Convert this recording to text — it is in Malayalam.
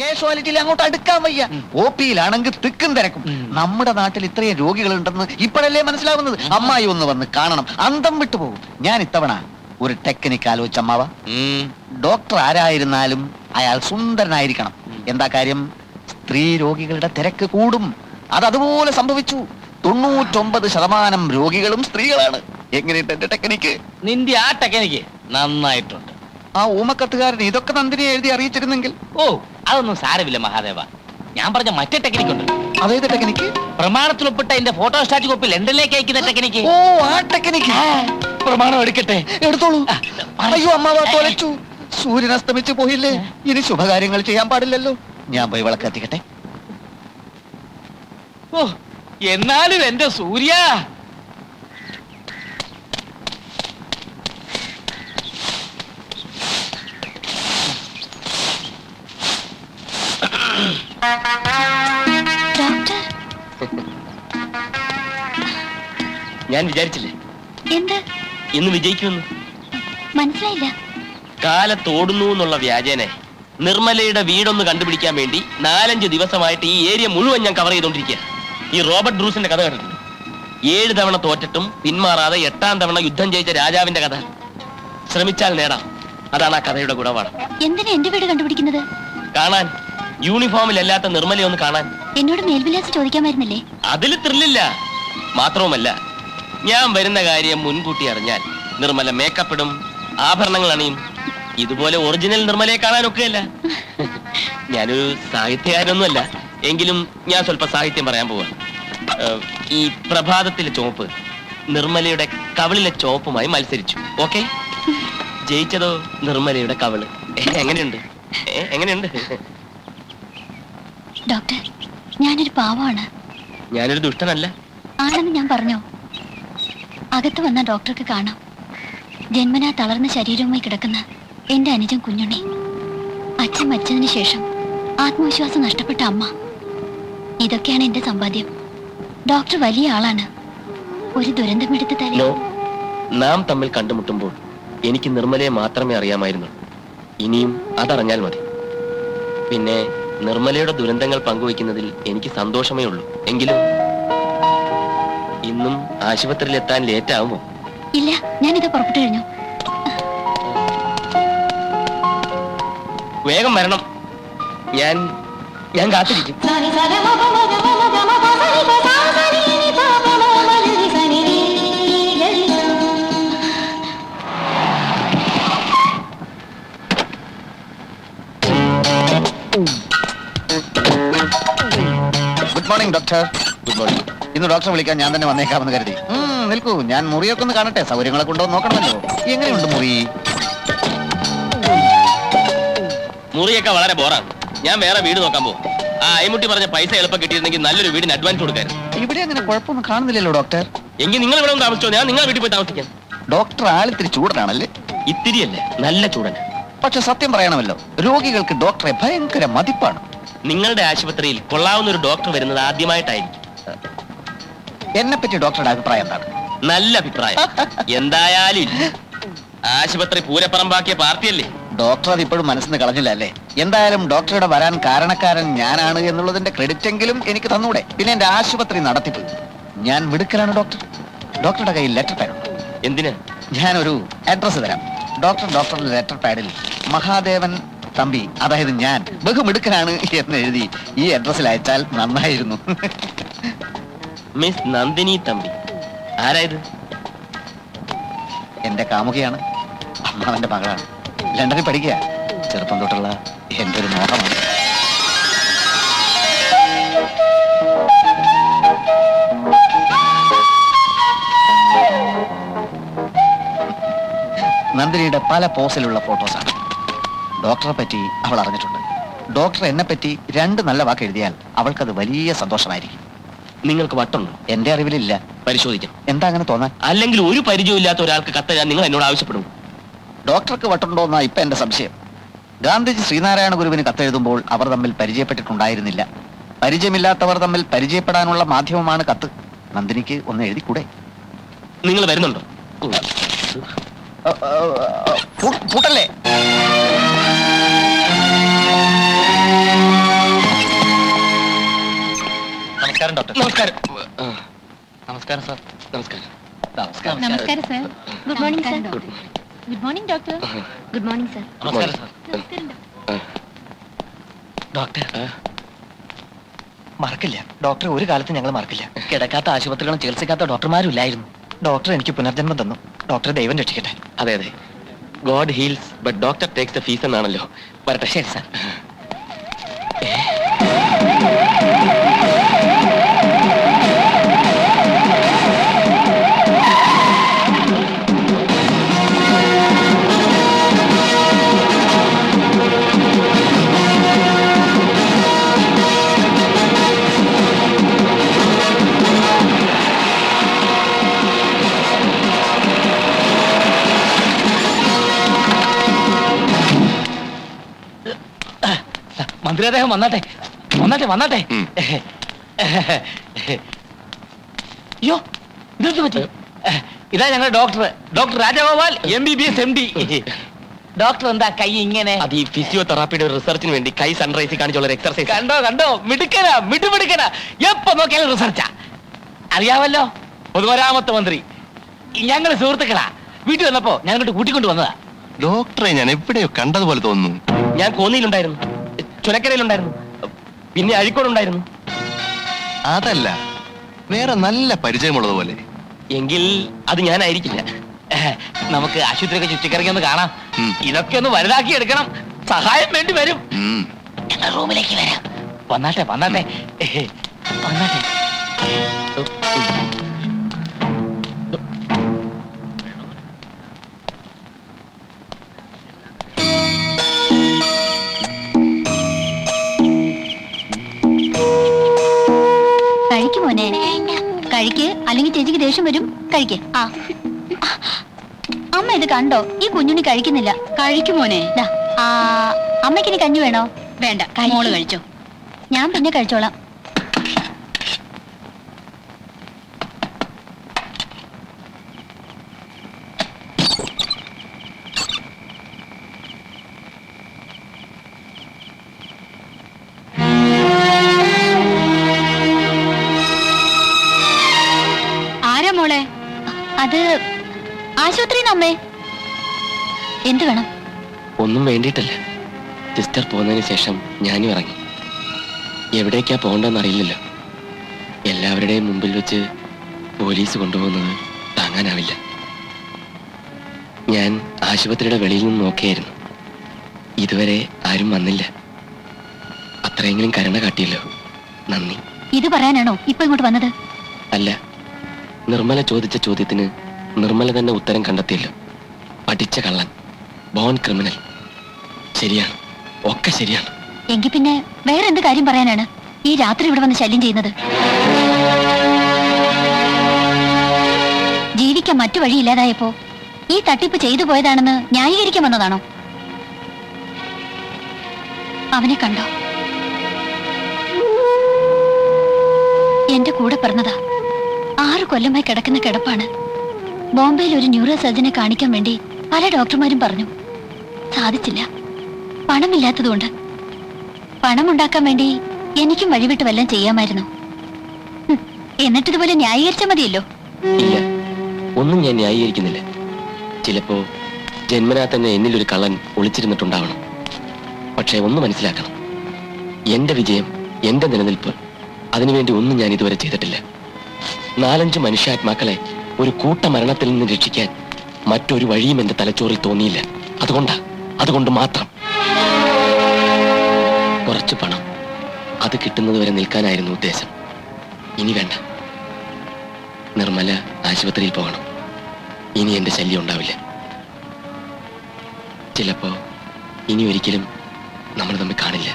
കാഷ്വാലിറ്റിയിൽ അങ്ങോട്ട് അടുക്കാൻ വയ്യ. OP-യിലാണെങ്കിൽ തിക്കും തിരക്കും. നമ്മുടെ നാട്ടിൽ ഇത്രയും രോഗികളുണ്ടെന്ന് ഇപ്പോഴല്ലേ മനസ്സിലാവുന്നത്. അമ്മായി ഒന്ന് വന്ന് കാണണം, അന്തം വിട്ടുപോകും. ഞാൻ ഇത്തവണ ഒരു ടെക്നിക്ക് ആലോചിച്ച അമ്മാവ. ഡോക്ടർ ആരായിരുന്നാലും അയാൾ സുന്ദരനായിരിക്കണം. എന്താ കാര്യം? സ്ത്രീ രോഗികളുടെ തിരക്ക് കൂടും. അതുപോലെ സംഭവിച്ചു. 99% രോഗികളും സ്ത്രീകളാണ്. എങ്ങനെയുണ്ട് എന്റെ ടെക്നിക്ക്? നിന്റെ ആ ടെക്നിക്ക് നന്നായിട്ടുണ്ട്. ആ ഊമക്കത്തുകാരൻ ഇതൊക്കെ നന്ദിനെ എഴുതി അറിയിച്ചിരുന്നെങ്കിൽ. ഓ, അതൊന്നും സാരമില്ല മഹാദേവ. ഞാൻ പറഞ്ഞ മറ്റേ ടെക്നിക്ക് ഉണ്ട്. അതേത് ടെക്നിക്ക്? പ്രമാണത്തിൽ ഒപ്പിട്ട എന്റെ ഫോട്ടോസ്റ്റാറ്റ് കോപ്പി ലണ്ടനിലേക്ക് അയക്കുന്ന ടെക്നിക്ക്. ഓ, ആ ടെക്നിക്ക്. പ്രമാണം എടുക്കട്ടെ? എടുത്തോളൂ. അയ്യോ അമ്മാവ, തൊലച്ചു. സൂര്യൻ അസ്തമിച്ചു പോയില്ലേ? ഇനി ശുഭകാര്യങ്ങൾ ചെയ്യാൻ പാടില്ലല്ലോ. ഞാൻ പോയി വിളക്ക് എത്തിക്കട്ടെ. ഓ, എന്നാലും എന്റെ സൂര്യ. ഞാൻ വിചാരിച്ചില്ലേ ഇന്ന് വിജയിക്കുമെന്ന്. മനസ്സിലായില്ല. കാലത്തോടുന്നു എന്നുള്ള വ്യാജേനെ നിർമ്മലയുടെ വീടൊന്ന് കണ്ടുപിടിക്കാൻ വേണ്ടി 4-5 ദിവസമായിട്ട് ഈ ഏരിയ മുഴുവൻ ഞാൻ കവർ ചെയ്തോണ്ടിരിക്കുക. ഈ റോബർട്ട് ബ്രൂസിന്റെ കഥ കേട്ടിട്ടുണ്ട്. 7 തവണ തോറ്റിട്ടും പിന്മാറാതെ 8ാം തവണ യുദ്ധം ജയിച്ച രാജാവിന്റെ കഥ. ശ്രമിച്ചാൽ നേടാം. അതാണ് ആ കഥയുടെ ഗുണപാഠം. എന്തിനാ എന്റെ വീട് കണ്ടുപിടിക്കുന്നത്? കാണാൻ. യൂണിഫോമിലല്ലാത്ത നിർമ്മലയെ ഒന്ന് കാണാൻ. എന്നോട് മേൽവിലാസം ചോദിക്കാമായിരുന്നില്ലേ? അതിൽ ത്രില്ലില്ല. മാത്രവുമല്ല, ഞാൻ വരുന്ന കാര്യം മുൻകൂട്ടി അറിഞ്ഞാൽ നിർമ്മല മേക്കപ്പ് ഇടും, ആഭരണങ്ങൾ അണിയും. ഇതുപോലെ ഒറിജിനൽ നിർമ്മലയെ കാണാനൊക്കെയല്ല. ഞാനൊരു സാഹിത്യകാരനൊന്നുമല്ല, എങ്കിലും ഞാൻ സ്വല്പ സാഹിത്യം പറയാൻ പോവാ. ഈ പ്രഭാതത്തിലെ ചുവപ്പ് നിർമ്മലയുടെ കവിളിലെ ചുവപ്പുമായി മത്സരിച്ചു. ഓക്കെ? ജയിച്ചതോ നിർമ്മലയുടെ കവിള്. എങ്ങനെയുണ്ട്? എങ്ങനെയുണ്ട്? ഡോക്ടർ, ഞാനൊരു പാവമാണ്. ഞാനൊരു ദുഷ്ടനല്ല. ആണെന്ന് ഞാൻ പറഞ്ഞോ? അകത്ത് വന്ന ഡോക്ടർക്ക് കാണാം. ജന്മനാ തളർന്ന ശരീരവുമായി കിടക്കുന്ന എന്റെ അനുജൻ കുഞ്ഞുണ്ണി. അച്ഛൻ മരിച്ചതിന് ശേഷം ആത്മവിശ്വാസം നഷ്ടപ്പെട്ട അമ്മ. ഇതൊക്കെയാണ് എന്റെ സമ്പാദ്യം. ഡോക്ടർ വലിയ ആളാണ്. ഒരു ദുരന്തമെടുത്ത് തലേ. നാം തമ്മിൽ കണ്ടുമുട്ടുമ്പോൾ എനിക്ക് നിർമ്മലയെ മാത്രമേ അറിയാമായിരുന്നു. ഇനിയും അതറിഞ്ഞാൽ മതി. പിന്നെ നിർമ്മലയുടെ ദുരന്തങ്ങൾ പങ്കുവയ്ക്കുന്നതിൽ എനിക്ക് സന്തോഷമേ ഉള്ളൂ. എങ്കിലും ഇന്നും ആശുപത്രിയിൽ എത്താൻ ലേറ്റ് ആവുമോ? ഇല്ല, ഞാനിത് പുറപ്പെട്ടു കഴിഞ്ഞു. വേഗം വരണം. ഞാൻ കാത്തിരിക്കും. Good morning doctor. Good morning. ഇന്ന് ഡോക്ടറെ വിളിക്കാൻ ഞാൻ തന്നെ വന്നേക്കാമെന്ന് കരുതി. നിൽക്കൂ, ഞാൻ മുറിയൊക്കെ ഒന്ന് കാണട്ടെ. സൗകര്യങ്ങളൊക്കെ ഉണ്ടോ നോക്കണമല്ലോ. എങ്ങനെയുണ്ട് മുറി? മുറിയൊക്കെ വളരെ ബോറാണ്. ഞാൻ വേറെ വീട് നോക്കാൻ പോകും. ആ അയ്മുട്ടി പറഞ്ഞ പൈസ എളുപ്പം കിട്ടിയിരുന്നെങ്കിൽ നല്ലൊരു വീടിന് അഡ്വാൻസ് കൊടുക്കായിരുന്നു. ഇവിടെ അങ്ങനെ കുഴപ്പമൊന്നും കാണുന്നില്ലല്ലോ ഡോക്ടർ. എങ്കിൽ നിങ്ങൾ ഇവിടെ ഒന്ന് താമസിച്ചോ, ഞാൻ നിങ്ങളുടെ വീട്ടിൽ പോയി താമസിക്കാം. ഡോക്ടർ ആളിത്തിരി ചൂടനാണല്ലേ? ഇത്തിരിയല്ലേ, നല്ല ചൂടൻ. പക്ഷെ സത്യം പറയണമല്ലോ, രോഗികൾക്ക് ഡോക്ടറെ ഭയങ്കര മതിപ്പാണ്. നിങ്ങളുടെ ആശുപത്രിയിൽ കൊള്ളാവുന്ന ഒരു ഡോക്ടർ വരുന്നത് ആദ്യമായിട്ടായിരിക്കും. എന്നെ പറ്റി ഡോക്ടറുടെ അഭിപ്രായം എന്താണ്? നല്ല അഭിപ്രായം. എന്തായാലും ആശുപത്രി പൂരപ്പറമ്പാക്കിയ പാർട്ടിയല്ലേ. ഡോക്ടർ അത് ഇപ്പോഴും മനസ്സിന് കളഞ്ഞില്ല അല്ലേ? എന്തായാലും ഡോക്ടറുടെ വരാൻ കാരണക്കാരൻ ഞാനാണ് എന്നുള്ളതിന്റെ ക്രെഡിറ്റ് എങ്കിലും എനിക്ക് തന്നൂടെ? പിന്നെ എന്റെ ആശുപത്രി നടത്തിപ്പ് ഞാൻ മിടുക്കലാണ് ഡോക്ടർ. ഡോക്ടറുടെ കയ്യിൽ ലെറ്റർ പാഡ് ഉണ്ട്. എന്തിന്? ഞാനൊരു അഡ്രസ് തരാം. ഡോക്ടറുടെ ലെറ്റർ പാഡിൽ മഹാദേവൻ തമ്പി, അതായത് ഞാൻ ബഹുമിടുക്കനാണ് എന്ന് എഴുതി ഈ അഡ്രസ്സിൽ അയച്ചാൽ നന്നായിരുന്നു. മിസ് നന്ദിനി തമ്പി. ആരായത്? എന്റെ കാമുകയാണ്, അമ്മാവന്റെ മകളാണ്. ലണ്ടനിൽ പഠിക്കുക. ചെറുപ്പം തൊട്ടുള്ള എന്റെ ഒരു മോഹമാണ്. നന്ദിനിയുടെ പല പോസിലുള്ള ഫോട്ടോസാണ്. ഡോക്ടറെ പറ്റി അവൾ അറിഞ്ഞിട്ടുണ്ട്. ഡോക്ടർ എന്നെ പറ്റി 2 നല്ല വാക്ക് എഴുതിയാൽ അവൾക്കത് വലിയ സന്തോഷമായിരിക്കും. നിങ്ങൾക്ക് വട്ടുണ്ടോ? എന്റെ അറിവിലില്ല. പരിശോധിക്കാം. എന്താ അങ്ങനെ തോന്നാൻ? അല്ലെങ്കിൽ ഒരു പരിചയമില്ലാത്ത ഒരാൾക്ക് കത്തെഴുതാൻ നിങ്ങൾ എന്നോട് ആവശ്യപ്പെടും. ഡോക്ടർക്ക് വട്ടുണ്ടോ എന്നാ ഇപ്പൊ എന്റെ സംശയം. ഗാന്ധിജി ശ്രീനാരായണ ഗുരുവിന് കത്തെഴുതുമ്പോൾ അവർ തമ്മിൽ പരിചയപ്പെട്ടിട്ടുണ്ടായിരുന്നില്ല. പരിചയമില്ലാത്തവർ തമ്മിൽ പരിചയപ്പെടാനുള്ള മാധ്യമമാണ് കത്ത്. നന്ദിനിക്ക് ഒന്ന് എഴുതിക്കൂടെ? നിങ്ങൾ വരുന്നുണ്ടോ? പൂട്ടല്ലേ? നമസ്കാരം ഡോക്ടർ. നമസ്കാരം. നമസ്കാരം സാർ. നമസ്കാരം. നമസ്കാരം. നമസ്കാരം sir. Good morning sir. Good morning doctor. Good morning sir. നമസ്കാരം സാർ. നമസ്കാരം ഡോക്ടർ മറക്കില്ല ഡോക്ടർ, ഒരു കാലത്ത് ഞങ്ങൾ മറക്കില്ല. കിടക്കാത്ത ആശുപത്രികളും ചികിത്സിക്കാത്ത ഡോക്ടർമാരും ഇല്ലായിരുന്നു. ഡോക്ടർ എനിക്ക് പുനർജന്മം തന്നു. ഡോക്ടർ ദൈവം രക്ഷിക്കട്ടെ. അതെ അതെ, God heels but doctor takes the fees എന്നാണല്ലോ. വരട്ടെ. ശരി സാർ. മന്ത്രി അദ്ദേഹം വന്നാട്ടെ വന്നാട്ടെ വന്നാട്ടെ. അയ്യോ ഇതെന്ത് പറ്റി? ഇതാ ഞങ്ങളുടെ doctor, doctor Rajagopal MBBS MD. Doctor എന്താ കൈ ഇങ്ങനെ? അത് ഈ ഫിസിയോതെറാപ്പിയുടെ റിസർച്ചിന് വേണ്ടി കൈ സൺറൈസിൽ കാണിച്ചുള്ള എക്സർസൈസ്. കണ്ടോ കണ്ടോ, മിടുക്കനാ മിടുമിടുക്കനാ. എപ്പോ നോക്കിയാലും റിസർച്ചാ. അറിയാമല്ലോ, പൊതുമരാമത്ത് മന്ത്രി. ഞങ്ങൾ സുഹൃത്തുക്കളാ. വീട്ടിൽ വന്നപ്പോ ഞാൻ ഇങ്ങോട്ട് കൂട്ടിക്കൊണ്ട് വന്നതാ. ഡോക്ടറെ ഞാൻ എവിടെയോ കണ്ടതുപോലെ തോന്നുന്നു. ഞാൻ കോന്നിയിലുണ്ടായിരുന്നു, ചുനക്കരയിലുണ്ടായിരുന്നു, പിന്നെ അഴിക്കോടുണ്ടായിരുന്നു. അതല്ല, വേറെ നല്ല പരിചയമുള്ളതുപോലെ. എങ്കിൽ അത് ഞാനായിരിക്കില്ല. നമുക്ക് ആശുപത്രിയൊക്കെ ചുറ്റിക്കറങ്ങി ഒന്ന് കാണാം. ഉം. ഇതൊക്കെ ഒന്ന് വലുതാക്കി എടുക്കണം. സഹായം വേണ്ടി വരും. ഉം. ഞങ്ങൾ റൂമിലേക്ക് വരാം. വന്നാട്ടെ വന്നാട്ടെ വന്നാട്ടെ. കഴിക്ക് മോനെ, കഴിക്ക്, അല്ലെങ്കിൽ ചേച്ചിക്ക് ദേഷ്യം വരും. കഴിക്ക്. ആ അമ്മ ഇത് കണ്ടോ? ഈ കുഞ്ഞുണ്ണി കഴിക്കുന്നില്ല. കഴിക്കും മോനെ. അമ്മയ്ക്ക് ഇനി കഞ്ഞി വേണോ? വേണ്ട, മോള് കഴിച്ചോ. ഞാൻ പിന്നെ കഴിച്ചോളാം. ആരാ മോളെ? അത് ആശുപത്രി അമ്മേ. എന്ത് വേണം? ഒന്നും വേണ്ടിയിട്ടല്ല. സിസ്റ്റർ പോകുന്നതിന് ശേഷം ഞാനും ഇറങ്ങി. എവിടേക്കാ പോകണ്ടെന്ന് അറിയില്ലല്ലോ. എല്ലാവരുടെയും മുമ്പിൽ വെച്ച് പോലീസ് കൊണ്ടുപോകുന്നത് താങ്ങാനാവില്ല. ഞാൻ ആശുപത്രിയുടെ വെളിയിൽ നിന്ന് നോക്കിയായിരുന്നു. ഇതുവരെ ആരും വന്നില്ല. അത്രയെങ്കിലും കരുണ കാട്ടിയല്ലോ, നന്ദി. ഇത് പറയാനാണോ ഇപ്പൊ ഇങ്ങോട്ട് വന്നത്? അല്ല, നിർമ്മല ചോദിച്ച ചോദ്യത്തിന് നിർമ്മല തന്നെ ഉത്തരം കണ്ടെത്തിയല്ലോ. പഠിച്ച കള്ളൻ, ബോൺ ക്രിമിനൽ. ശരിയാണ്, ഒക്കെ ശരിയാണ്. എങ്കിൽ പിന്നെ വേറെ എന്ത് കാര്യം പറയാനാണ് ഈ രാത്രി ഇവിടെ വന്ന് ശല്യം ചെയ്യുന്നത്? ജീവിക്കാൻ മറ്റു വഴിയില്ലാതായപ്പോ ഈ തട്ടിപ്പ് ചെയ്തു പോയതാണെന്ന് ന്യായീകരിക്കാൻ വന്നതാണോ? അവനെ കണ്ടോ? എന്റെ കൂടെ പറഞ്ഞതാ. 6 കൊല്ലമായി കിടക്കുന്ന കിടപ്പാണ്. ബോംബെയിൽ ഒരു ന്യൂറോ സർജനെ കാണിക്കാൻ വേണ്ടി പല ഡോക്ടർമാരും പറഞ്ഞു. സാധിച്ചില്ല, പണമില്ലാത്തതുകൊണ്ട്. പണം ഉണ്ടാക്കാൻ വേണ്ടി എനിക്കും വഴിവിട്ട് വല്ലതും ചെയ്യാമായിരുന്നു. എന്നിട്ടിതുപോലെ ന്യായീകരിച്ചാൽ മതിയല്ലോ. ഇല്ല, ഒന്നും ഞാൻ ന്യായീകരിക്കുന്നില്ല. ചിലപ്പോ ജന്മനാ തന്നെ എന്നിലൊരു കള്ളൻ ഒളിച്ചിരുന്നിട്ടുണ്ടാവണം. പക്ഷേ ഒന്ന് മനസ്സിലാക്കണം, എന്റെ വിജയം, എന്റെ നിലനിൽപ്പ്, അതിനുവേണ്ടി ഒന്നും ഞാൻ ഇതുവരെ ചെയ്തിട്ടില്ല. 4-5 മനുഷ്യാത്മാക്കളെ ഒരു കൂട്ട മരണത്തിൽ നിന്ന് രക്ഷിക്കാൻ മറ്റൊരു വഴിയും എന്റെ തലച്ചോറിൽ തോന്നിയില്ല. അതുകൊണ്ട് മാത്രം. കുറച്ച് പണം, അത് കിട്ടുന്നത് വരെ നിൽക്കാനായിരുന്നു ഉദ്ദേശം. ഇനി വേണ്ട. നിർമ്മല ആശുപത്രിയിൽ പോകണം. ഇനി എന്റെ ശല്യം ഉണ്ടാവില്ല. ചിലപ്പോ ഇനി ഒരിക്കലും നമ്മൾ തമ്മിൽ കാണില്ല.